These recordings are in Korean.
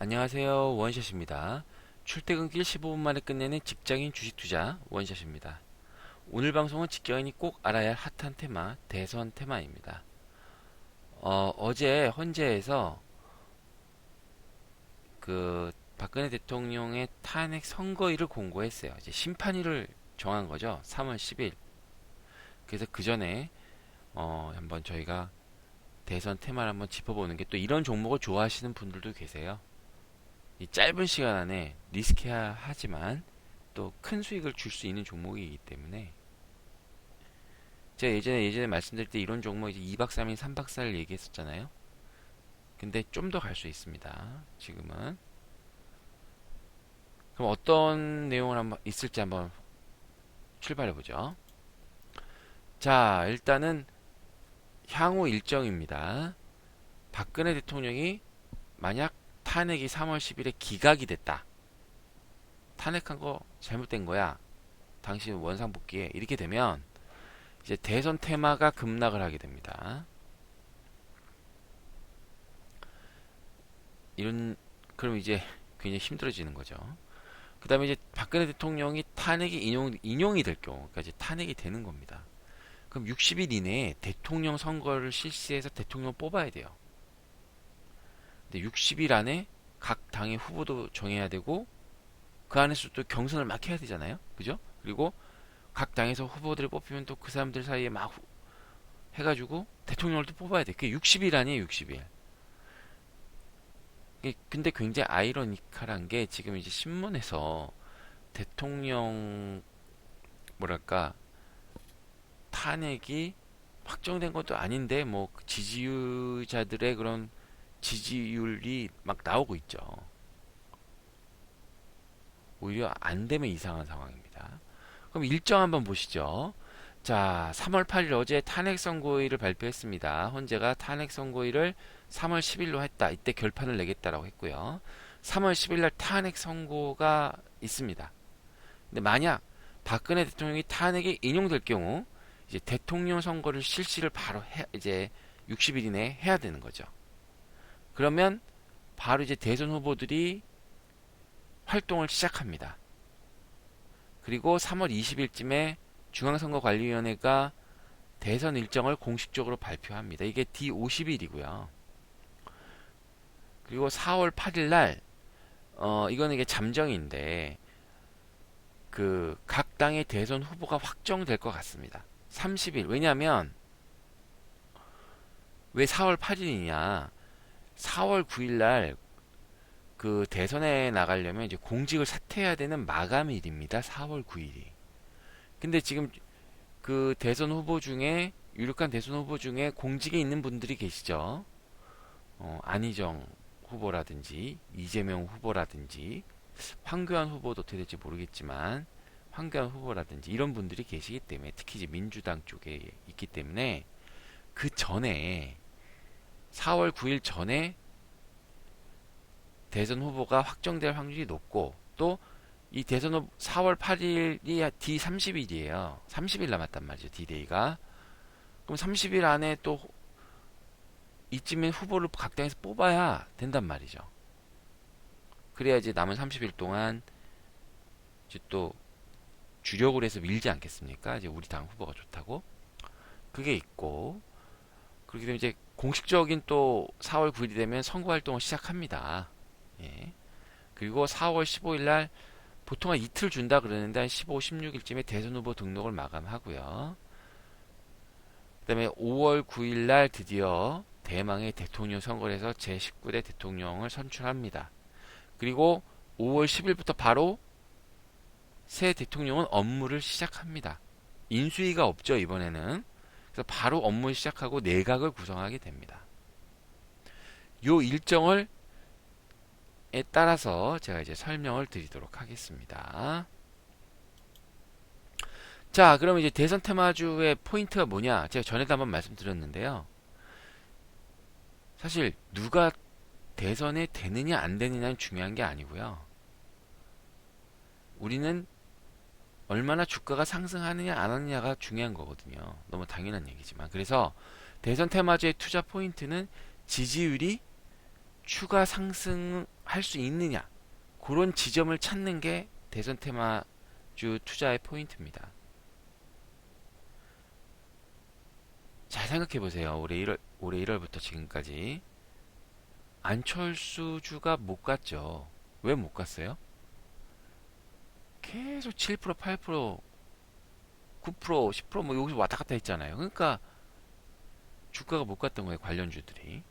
안녕하세요. 원샷입니다. 출퇴근길 15분 만에 끝내는 직장인 주식 투자 원샷입니다. 오늘 방송은 직장인이 꼭 알아야 할 핫한 테마, 대선 테마입니다. 어제 헌재에서 그 박근혜 대통령의 탄핵 선거일을 공고했어요. 이제 심판일을 정한 거죠. 3월 10일. 그래서 그 전에 한번 저희가 대선 테마를 한번 짚어보는 게 또 이런 종목을 좋아하시는 분들도 계세요. 이 짧은 시간 안에 리스키하지만 또 큰 수익을 줄 수 있는 종목이기 때문에 제가 예전에 말씀드릴 때 이런 종목 이제 2박 3일, 3박 4일 얘기했었잖아요. 근데 좀 더 갈 수 있습니다. 지금은. 그럼 어떤 내용을 한번 있을지 한번 출발해 보죠. 자, 일단은 향후 일정입니다. 박근혜 대통령이 만약 탄핵이 3월 10일에 기각이 됐다. 탄핵한 거 잘못된 거야. 당신 원상복귀해. 이렇게 되면 이제 대선 테마가 급락을 하게 됩니다. 이런 그럼 이제 굉장히 힘들어지는 거죠. 그 다음에 이제 박근혜 대통령이 탄핵이 인용이 될 경우, 그러니까 이제 탄핵이 되는 겁니다. 그럼 60일 이내에 대통령 선거를 실시해서 대통령 뽑아야 돼요. 근데 60일 안에 각 당의 후보도 정해야 되고 그 안에서 또 경선을 막 해야 되잖아요. 그죠? 그리고 각 당에서 후보들을 뽑히면 또 그 사람들 사이에 막 해가지고 대통령을 또 뽑아야 돼. 그게 60일 아니에요, 60일. 근데 굉장히 아이러니컬한 게 지금 이제 신문에서 대통령 뭐랄까 탄핵이 확정된 것도 아닌데 뭐 지지자들의 그런 지지율이 막 나오고 있죠. 오히려 안 되면 이상한 상황입니다. 그럼 일정 한번 보시죠. 자, 3월 8일 어제 탄핵 선고일을 발표했습니다. 헌재가 탄핵 선고일을 3월 10일로 했다. 이때 결판을 내겠다라고 했고요. 3월 10일 날 탄핵 선고가 있습니다. 근데 만약 박근혜 대통령이 탄핵이 인용될 경우 이제 대통령 선거를 실시를 바로 이제 60일 이내에 해야 되는 거죠. 그러면 바로 이제 대선 후보들이 활동을 시작합니다. 그리고 3월 20일쯤에 중앙선거관리위원회가 대선 일정을 공식적으로 발표합니다. 이게 D50일이고요. 그리고 4월 8일 날 이거는 이게 잠정인데 그 각 당의 대선 후보가 확정될 것 같습니다. 30일. 왜냐하면 왜 4월 8일이냐? 4월 9일 날 그 대선에 나가려면 이제 공직을 사퇴해야 되는 마감일입니다. 4월 9일이. 근데 지금 그 대선 후보 중에 유력한 대선 후보 중에 공직에 있는 분들이 계시죠. 안희정 후보라든지 이재명 후보라든지 황교안 후보도 어떻게 될지 모르겠지만 황교안 후보라든지 이런 분들이 계시기 때문에 특히 이제 민주당 쪽에 있기 때문에 그 전에 4월 9일 전에 대선 후보가 확정될 확률이 높고 또 이 대선 후 4월 8일이 D30일이에요. 30일 남았단 말이죠. D-Day가. 그럼 30일 안에 또 이쯤에 후보를 각 당에서 뽑아야 된단 말이죠. 그래야 이제 남은 30일 동안 이제 또 주력으로 해서 밀지 않겠습니까? 이제 우리 당 후보가 좋다고. 그게 있고 그렇게 되면 이제 공식적인 또 4월 9일이 되면 선거 활동을 시작합니다. 예. 그리고 4월 15일 날 보통 한 이틀 준다 그러는데 한 15, 16일쯤에 대선 후보 등록을 마감하고요. 그다음에 5월 9일 날 드디어 대망의 대통령 선거를 해서 제19대 대통령을 선출합니다. 그리고 5월 10일부터 바로 새 대통령은 업무를 시작합니다. 인수위가 없죠, 이번에는. 그래서 바로 업무를 시작하고 내각을 구성하게 됩니다. 요 일정을 에 따라서 제가 이제 설명을 드리도록 하겠습니다. 자, 그럼 이제 대선 테마주의 포인트가 뭐냐? 제가 전에도 한번 말씀드렸는데요. 사실 누가 대선에 되느냐 안 되느냐는 중요한 게 아니고요. 우리는 얼마나 주가가 상승하느냐 안 하느냐가 중요한 거거든요. 너무 당연한 얘기지만. 그래서 대선 테마주의 투자 포인트는 지지율이 추가 상승 할 수 있느냐, 그런 지점을 찾는 게 대선 테마주 투자의 포인트입니다. 잘 생각해 보세요. 올해 1월부터 지금까지 안철수 주가 못 갔죠. 왜 못 갔어요? 계속 7%, 8%, 9%, 10%, 뭐 여기서 왔다 갔다 했잖아요. 그러니까 주가가 못 갔던 거예요. 관련주들이.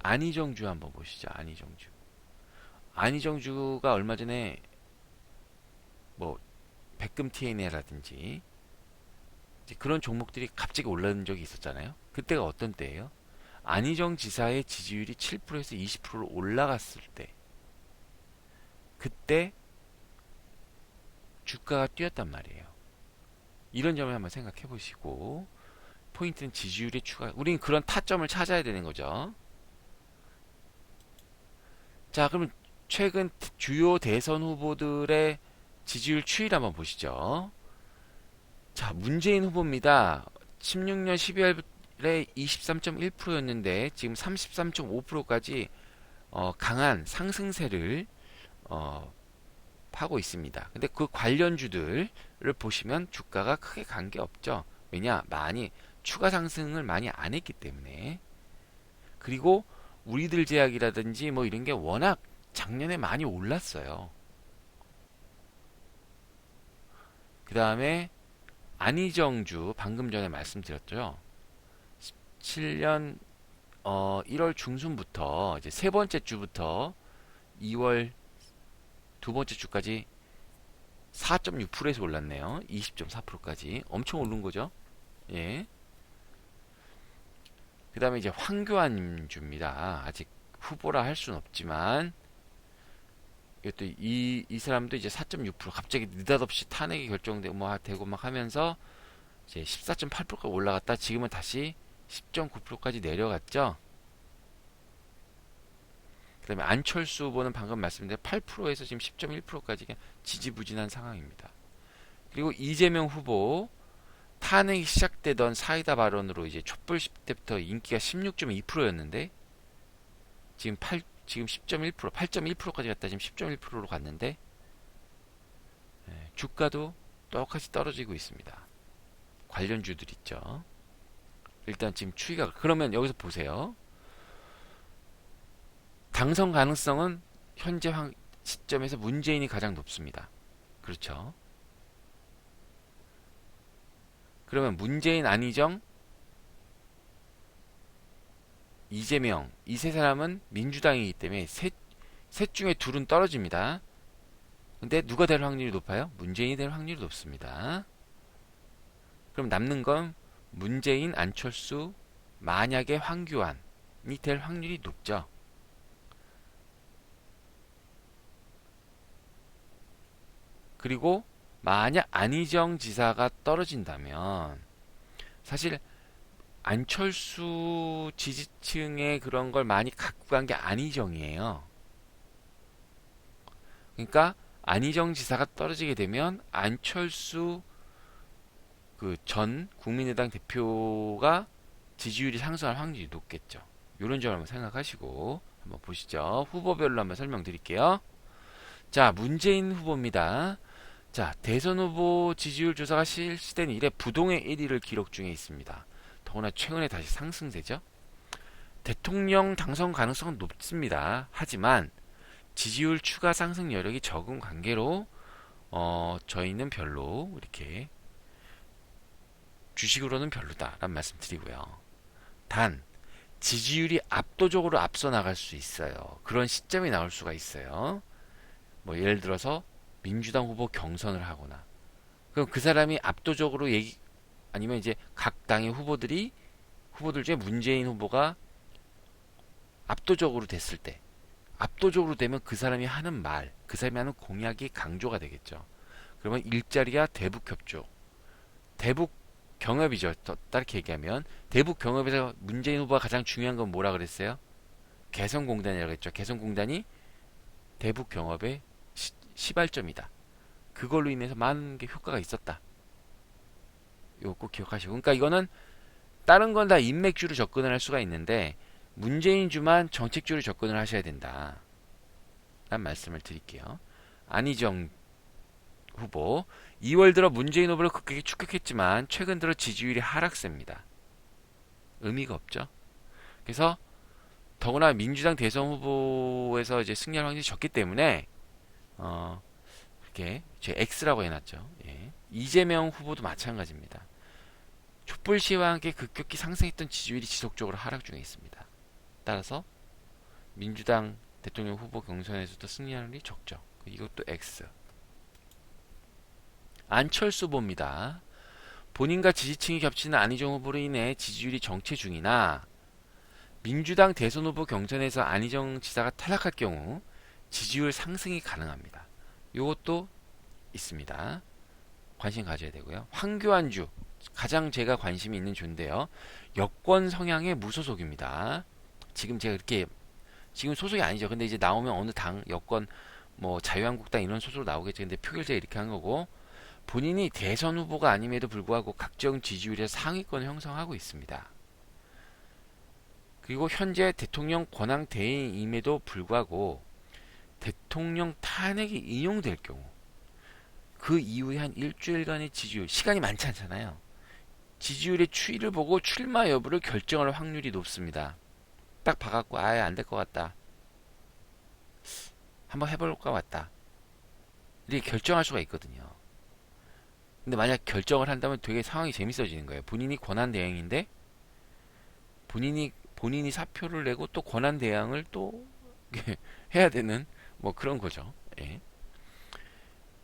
안희정주 한번 보시죠. 안희정주. 안희정주가 얼마 전에 뭐 백금 TNA라든지 그런 종목들이 갑자기 올라온 적이 있었잖아요. 그때가 어떤 때예요? 안희정 지사의 지지율이 7%에서 20%로 올라갔을 때, 그때 주가가 뛰었단 말이에요. 이런 점을 한번 생각해 보시고, 포인트는 지지율의 추가. 우리는 그런 타점을 찾아야 되는 거죠. 자, 그럼 최근 주요 대선 후보들의 지지율 추이를 한번 보시죠. 자, 문재인 후보입니다. 16년 12월에 23.1%였는데 지금 33.5%까지 강한 상승세를 하고 있습니다. 근데 그 관련주들을 보시면 주가가 크게 관계 없죠. 왜냐? 추가 상승을 많이 안 했기 때문에. 그리고 우리들 제약이라든지 뭐 이런 게 워낙 작년에 많이 올랐어요. 그 다음에 안희정주 방금 전에 말씀드렸죠. 17년 1월 중순부터 이제 세 번째 주부터 2월 두 번째 주까지 4.6%에서 올랐네요. 20.4%까지 엄청 오른 거죠. 예. 그 다음에 이제 황교안 주입니다. 아직 후보라 할 수는 없지만 이것도 이 사람도 이제 4.6% 갑자기 느닷없이 탄핵이 결정되고 뭐 되고 막 하면서 이제 14.8%까지 올라갔다 지금은 다시 10.9%까지 내려갔죠. 그 다음에 안철수 후보는 방금 말씀드린 8%에서 지금 10.1%까지 지지부진한 상황입니다. 그리고 이재명 후보 탄핵이 시작되던 사이다 발언으로 이제 촛불 10대부터 인기가 16.2%였는데 지금 10.1%, 8.1%까지 갔다 지금 10.1%로 갔는데 주가도 똑같이 떨어지고 있습니다. 관련주들 있죠. 일단 지금 추이가 그러면 여기서 보세요. 당선 가능성은 현재 시점에서 문재인이 가장 높습니다. 그렇죠. 그러면 문재인, 안희정, 이재명 이 세 사람은 민주당이기 때문에 셋 중에 둘은 떨어집니다. 근데 누가 될 확률이 높아요? 문재인이 될 확률이 높습니다. 그럼 남는 건 문재인, 안철수, 만약에 황교안이 될 확률이 높죠. 그리고 만약 안희정 지사가 떨어진다면 사실 안철수 지지층의 그런 걸 많이 갖고 간 게 안희정이에요. 그러니까 안희정 지사가 떨어지게 되면 안철수 그 전 국민의당 대표가 지지율이 상승할 확률이 높겠죠. 이런 점을 한번 생각하시고 한번 보시죠. 후보별로 한번 설명드릴게요. 자, 문재인 후보입니다. 자, 대선 후보 지지율 조사가 실시된 이래 부동의 1위를 기록 중에 있습니다. 더구나 최근에 다시 상승세죠. 대통령 당선 가능성은 높습니다. 하지만 지지율 추가 상승 여력이 적은 관계로 저희는 별로 이렇게 주식으로는 별로다라는 말씀 드리고요. 단 지지율이 압도적으로 앞서 나갈 수 있어요. 그런 시점이 나올 수가 있어요. 뭐 예를 들어서 민주당 후보 경선을 하거나 그럼 그 사람이 압도적으로 아니면 이제 각 당의 후보들 중에 문재인 후보가 압도적으로 됐을 때 압도적으로 되면 그 사람이 하는 말, 그 사람이 하는 공약이 강조가 되겠죠. 그러면 일자리와 대북 협조, 대북 경협이죠. 다르게 얘기하면 대북 경협에서 문재인 후보가 가장 중요한 건 뭐라 그랬어요? 개성공단이라고 했죠. 개성공단이 대북 경협의 시발점이다. 그걸로 인해서 많은 게 효과가 있었다. 이거 꼭 기억하시고. 그러니까 이거는 다른 건 다 인맥주로 접근을 할 수가 있는데 문재인 주만 정책주로 접근을 하셔야 된다. 말씀을 드릴게요. 안희정 후보 2월 들어 문재인 후보를 극격히 축격했지만 최근 들어 지지율이 하락세입니다. 의미가 없죠. 그래서 더구나 민주당 대선 후보에서 이제 승리할 확률이 적기 때문에 이렇게 제 X라고 해놨죠. 예. 이재명 후보도 마찬가지입니다. 촛불 시위와 함께 급격히 상승했던 지지율이 지속적으로 하락 중에 있습니다. 따라서 민주당 대통령 후보 경선에서도 승리할 확률이 적죠. 이것도 X. 안철수 후보입니다. 본인과 지지층이 겹치는 안희정 후보로 인해 지지율이 정체 중이나 민주당 대선 후보 경선에서 안희정 지사가 탈락할 경우 지지율 상승이 가능합니다. 이것도 있습니다. 관심 가져야 되고요. 황교안주 가장 제가 관심이 있는 주인데요. 여권 성향의 무소속입니다. 지금 제가 이렇게 지금 소속이 아니죠. 근데 이제 나오면 어느 당 여권 뭐 자유한국당 이런 소속으로 나오겠죠. 근데 표결제 이렇게 한 거고 본인이 대선 후보가 아님에도 불구하고 각종 지지율에서 상위권을 형성하고 있습니다. 그리고 현재 대통령 권한 대행임에도 불구하고 대통령 탄핵이 인용될 경우 그 이후에 한 일주일간의 지지율 시간이 많지 않잖아요. 지지율의 추이를 보고 출마 여부를 결정할 확률이 높습니다. 딱 봐갖고 아예 안 될 것 같다. 한번 해볼 것 같다. 이렇게 결정할 수가 있거든요. 근데 만약 결정을 한다면 되게 상황이 재밌어지는 거예요. 본인이 권한 대행인데 본인이 사표를 내고 또 권한 대행을 또 해야 되는 뭐 그런 거죠. 예.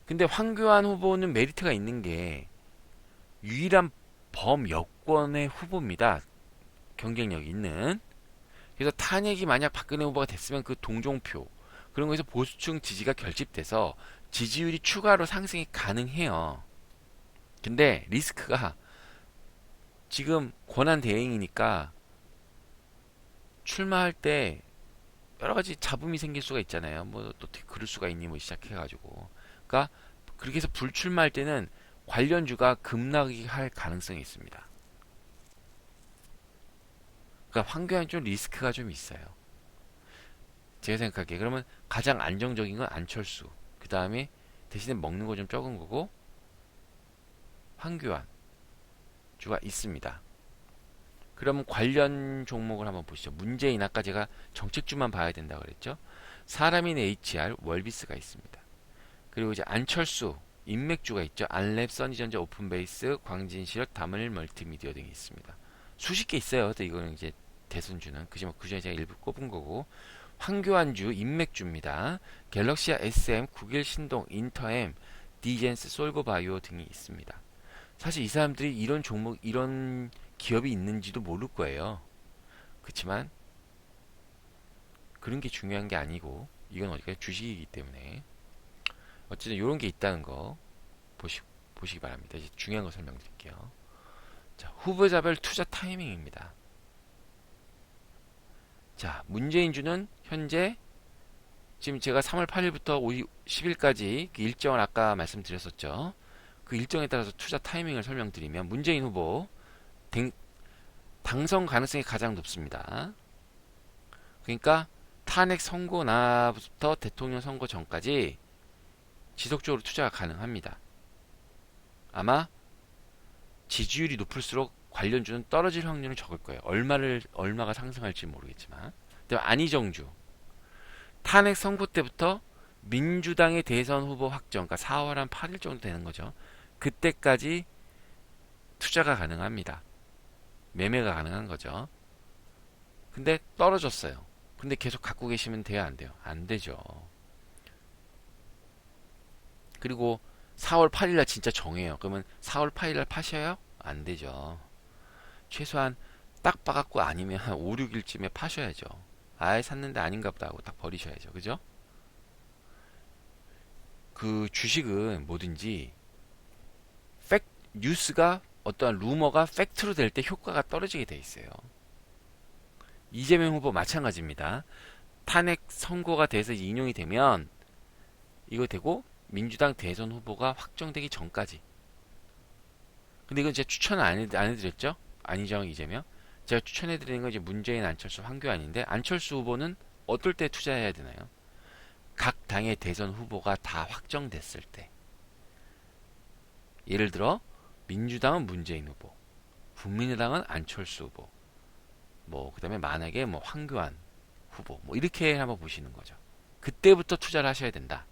근데 황교안 후보는 메리트가 있는 게 유일한 범여권의 후보입니다. 경쟁력 있는. 그래서 탄핵이 만약 박근혜 후보가 됐으면 그 동정표 그런 거에서 보수층 지지가 결집돼서 지지율이 추가로 상승이 가능해요. 근데 리스크가 지금 권한 대행이니까 출마할 때 여러 가지 잡음이 생길 수가 있잖아요. 뭐 또 그럴 수가 있니 뭐 시작해가지고. 그러니까 그렇게 해서 불출마할 때는 관련주가 급락이 할 가능성이 있습니다. 그러니까 황교안 좀 리스크가 좀 있어요. 제가 생각하기에 그러면 가장 안정적인 건 안철수. 그 다음에 대신에 먹는 거 좀 적은 거고 황교안 주가 있습니다. 그러면 관련 종목을 한번 보시죠. 문재인 아까 제가 정책주만 봐야 된다고 그랬죠. 사람인 HR 월비스가 있습니다. 그리고 이제 안철수 인맥주가 있죠. 안랩, 써니전자, 오픈베이스, 광진시력, 다물 멀티미디어 등이 있습니다. 수십 개 있어요. 또 이거는 이제 대선주는 그지만 그중에 제가 일부 꼽은 거고 황교안주 인맥주입니다. 갤럭시아 SM, 구길 신동, 인터엠, 디젠스, 솔고바이오 등이 있습니다. 사실 이 사람들이 이런 종목 이런 기업이 있는지도 모를 거예요. 그렇지만 그런 게 중요한 게 아니고 이건 어디까지 주식이기 때문에 어쨌든 이런 게 있다는 거 보시기 바랍니다. 이제 중요한 거 설명드릴게요. 자, 후보자별 투자 타이밍입니다. 자, 문재인주는 현재 지금 제가 3월 8일부터 10일까지 그 일정을 아까 말씀드렸었죠. 그 일정에 따라서 투자 타이밍을 설명드리면 문재인 후보 당선 가능성이 가장 높습니다. 그러니까 탄핵 선고 나부터 대통령 선거 전까지 지속적으로 투자가 가능합니다. 아마 지지율이 높을수록 관련주는 떨어질 확률은 적을 거예요. 얼마가 상승할지 모르겠지만. 안희정주 탄핵 선고 때부터 민주당의 대선 후보 확정, 그러니까 4월 한 8일 정도 되는 거죠. 그때까지 투자가 가능합니다. 매매가 가능한 거죠. 근데 떨어졌어요. 근데 계속 갖고 계시면 돼요, 안 돼요? 안 되죠. 그리고 4월 8일날 진짜 정해요. 그러면 4월 8일날 파셔요? 안 되죠. 최소한 딱 봐갖고 아니면 한 5, 6일쯤에 파셔야죠. 아예 샀는데 아닌가 보다 하고 딱 버리셔야죠. 그죠? 그 주식은 뭐든지 뉴스가 어떠한 루머가 팩트로 될 때 효과가 떨어지게 돼 있어요. 이재명 후보 마찬가지입니다. 탄핵 선고가 돼서 인용이 되면 이거 되고 민주당 대선 후보가 확정되기 전까지. 근데 이건 제가 추천을 안 해드렸죠? 안희정, 이재명. 제가 추천해드리는 건 이제 문재인, 안철수, 황교안인데 안철수 후보는 어떨 때 투자해야 되나요? 각 당의 대선 후보가 다 확정됐을 때, 예를 들어 민주당은 문재인 후보, 국민의당은 안철수 후보, 뭐 그다음에 만약에 뭐 황교안 후보, 뭐 이렇게 한번 보시는 거죠. 그때부터 투자를 하셔야 된다.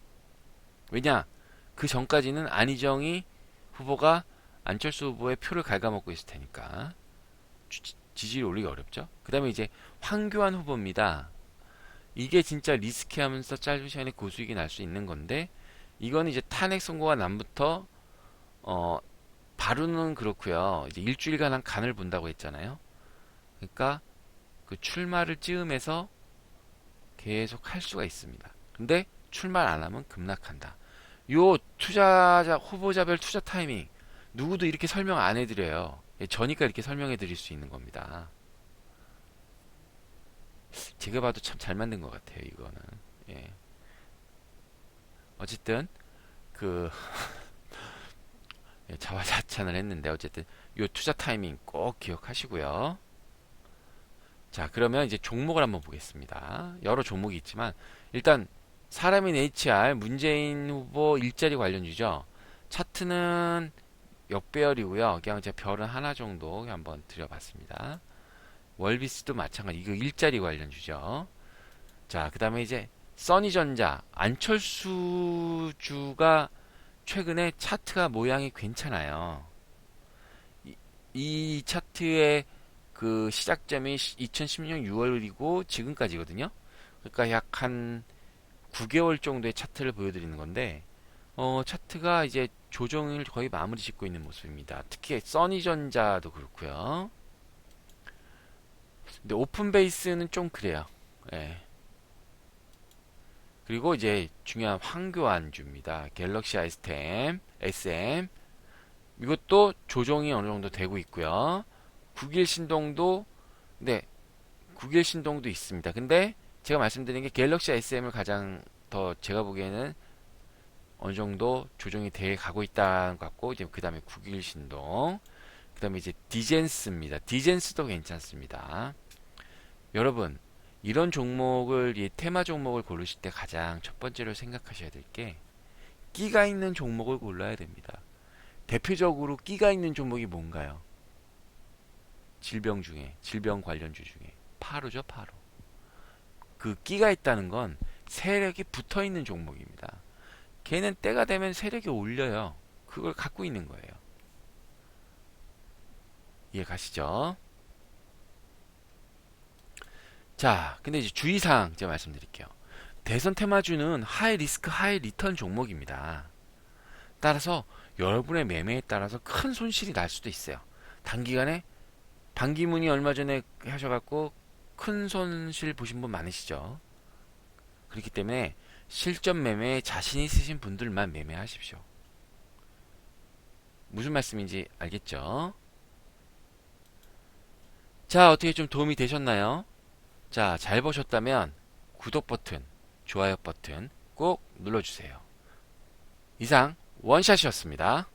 왜냐? 그 전까지는 안희정이 후보가 안철수 후보의 표를 갉아먹고 있을 테니까 지지율 올리기 어렵죠. 그 다음에 이제 황교안 후보입니다. 이게 진짜 리스키하면서 짧은 시간에 고수익이 날 수 있는 건데, 이거는 이제 탄핵 선고가 난부터 바로는 그렇고요. 이제 일주일간 한 간을 본다고 했잖아요. 그러니까 그 출마를 찌으면서 계속 할 수가 있습니다. 근데 출마를 안 하면 급락한다. 요 투자자 후보자별 투자 타이밍 누구도 이렇게 설명 안 해드려요. 저니까 이렇게 설명해 드릴 수 있는 겁니다. 제가 봐도 참 잘 만든 것 같아요, 이거는. 예. 어쨌든 그 자화자찬을 했는데, 어쨌든 요 투자 타이밍 꼭 기억하시고요. 자, 그러면 이제 종목을 한번 보겠습니다. 여러 종목이 있지만 일단 사람인 HR 문재인 후보 일자리 관련주죠. 차트는 역배열이고요. 그냥 제가 별은 하나 정도 한번 드려봤습니다. 월비스도 마찬가지. 이거 일자리 관련주죠. 자, 그 다음에 이제 써니전자 안철수 주가 최근에 차트가 모양이 괜찮아요. 이 차트의 그 시작점이 2016년 6월이고 지금까지거든요. 그러니까 약 한 9개월 정도의 차트를 보여드리는 건데, 차트가 이제 조정을 거의 마무리 짓고 있는 모습입니다. 특히 써니전자도 그렇고요. 근데 오픈베이스는 좀 그래요. 예. 그리고 이제 중요한 황교안주입니다. 갤럭시 S10, SM. 이것도 조정이 어느 정도 되고 있고요. 국일신동도, 네, 국일신동도 있습니다. 근데 제가 말씀드린 게 갤럭시 SM을 가장 더 제가 보기에는 어느 정도 조정이 돼 가고 있다는 것 같고, 이제 그 다음에 국일신동, 그 다음에 이제 디젠스입니다. 디젠스도 괜찮습니다. 여러분, 이런 종목을, 이 테마 종목을 고르실 때 가장 첫 번째로 생각하셔야 될 게 끼가 있는 종목을 골라야 됩니다. 대표적으로 끼가 있는 종목이 뭔가요? 질병 중에, 질병 관련주 중에 파로죠, 파로. 그 끼가 있다는 건 세력이 붙어 있는 종목입니다. 걔는 때가 되면 세력이 올려요. 그걸 갖고 있는 거예요. 이해 가시죠? 자, 근데 이제 주의사항 제가 말씀드릴게요. 대선 테마주는 하이 리스크 하이 리턴 종목입니다. 따라서 여러분의 매매에 따라서 큰 손실이 날 수도 있어요. 단기간에 반기문이 얼마 전에 하셔갖고 큰 손실 보신 분 많으시죠? 그렇기 때문에 실전 매매에 자신 있으신 분들만 매매하십시오. 무슨 말씀인지 알겠죠? 자, 어떻게 좀 도움이 되셨나요? 자, 잘 보셨다면 구독 버튼, 좋아요 버튼 꼭 눌러주세요. 이상 원샷이었습니다.